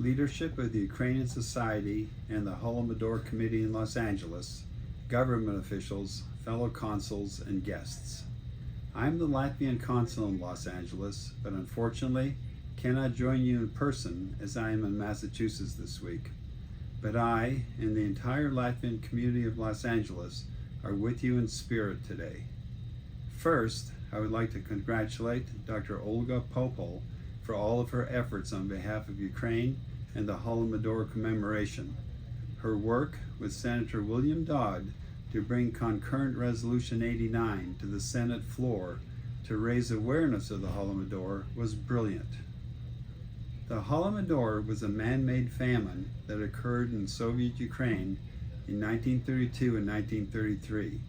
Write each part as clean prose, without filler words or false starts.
Leadership of the Ukrainian Society and the Holodomor Committee in Los Angeles, government officials, fellow consuls, and guests. I'm the Latvian consul in Los Angeles, but unfortunately cannot join you in person as I am in Massachusetts this week. But I and the entire Latvian community of Los Angeles are with you in spirit today. First, I would like to congratulate Dr. Olga Popol for all of her efforts on behalf of Ukraine and the Holodomor Commemoration. Her work with Senator William Dodd to bring concurrent Resolution 89 to the Senate floor to raise awareness of the Holodomor was brilliant. The Holodomor was a man-made famine that occurred in Soviet Ukraine in 1932 and 1933.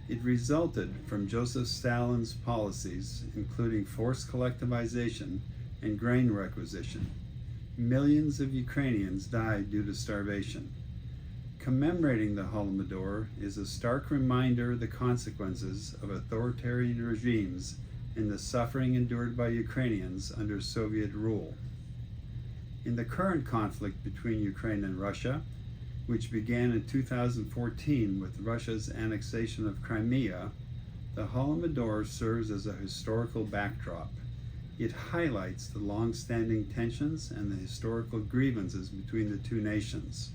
It resulted from Joseph Stalin's policies, including forced collectivization and grain requisition. Millions of Ukrainians died due to starvation. Commemorating the Holodomor is a stark reminder of the consequences of authoritarian regimes and the suffering endured by Ukrainians under Soviet rule. In the current conflict between Ukraine and Russia, which began in 2014 with Russia's annexation of Crimea, the Holodomor serves as a historical backdrop. It highlights the long-standing tensions and the historical grievances between the two nations.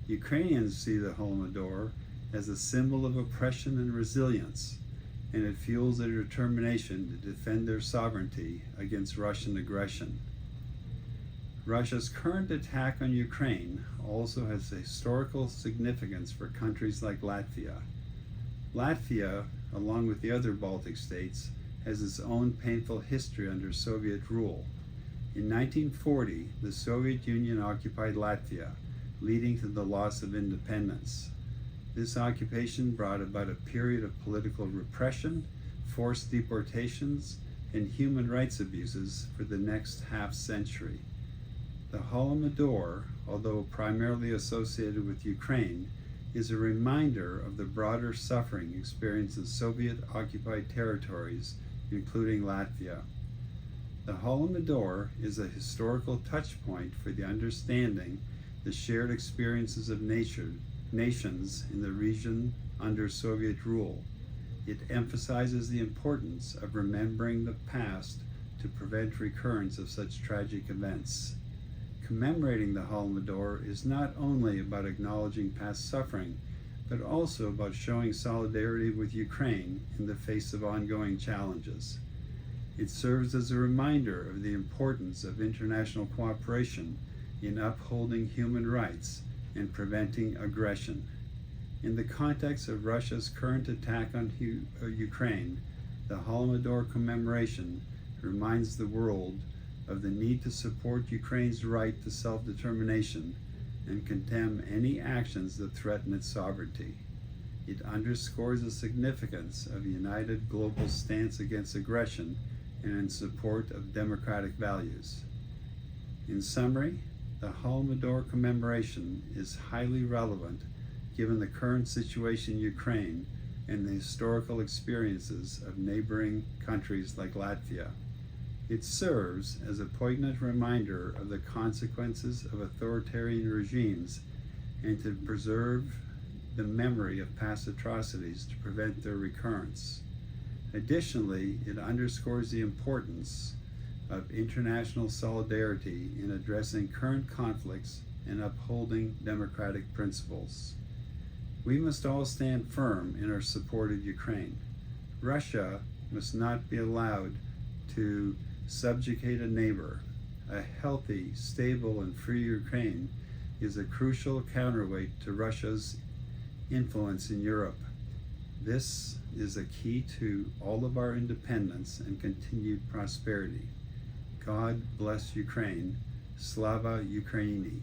Ukrainians see the Holodomor as a symbol of oppression and resilience, and it fuels their determination to defend their sovereignty against Russian aggression. Russia's current attack on Ukraine also has a historical significance for countries like Latvia. Latvia, along with the other Baltic states, has its own painful history under Soviet rule. In 1940, the Soviet Union occupied Latvia, leading to the loss of independence. This occupation brought about a period of political repression, forced deportations, and human rights abuses for the next half-century. The Holodomor, although primarily associated with Ukraine, is a reminder of the broader suffering experienced in Soviet-occupied territories, including Latvia. The Holodomor is a historical touchpoint for the understanding the shared experiences of nations in the region under Soviet rule. It emphasizes the importance of remembering the past to prevent recurrence of such tragic events. Commemorating the Holodomor is not only about acknowledging past suffering, but also about showing solidarity with Ukraine in the face of ongoing challenges. It serves as a reminder of the importance of international cooperation in upholding human rights and preventing aggression. In the context of Russia's current attack on Ukraine, the Holodomor Commemoration reminds the world of the need to support Ukraine's right to self-determination and condemn any actions that threaten its sovereignty. It underscores the significance of a united global stance against aggression and in support of democratic values. In summary, the Holodomor Commemoration is highly relevant given the current situation in Ukraine and the historical experiences of neighboring countries like Latvia. It serves as a poignant reminder of the consequences of authoritarian regimes and to preserve the memory of past atrocities to prevent their recurrence. Additionally, it underscores the importance of international solidarity in addressing current conflicts and upholding democratic principles. We must all stand firm in our support of Ukraine. Russia must not be allowed to subjugate a neighbor. A healthy, stable, and free Ukraine is a crucial counterweight to Russia's influence in Europe. This is a key to all of our independence and continued prosperity. God bless Ukraine. Slava Ukraini.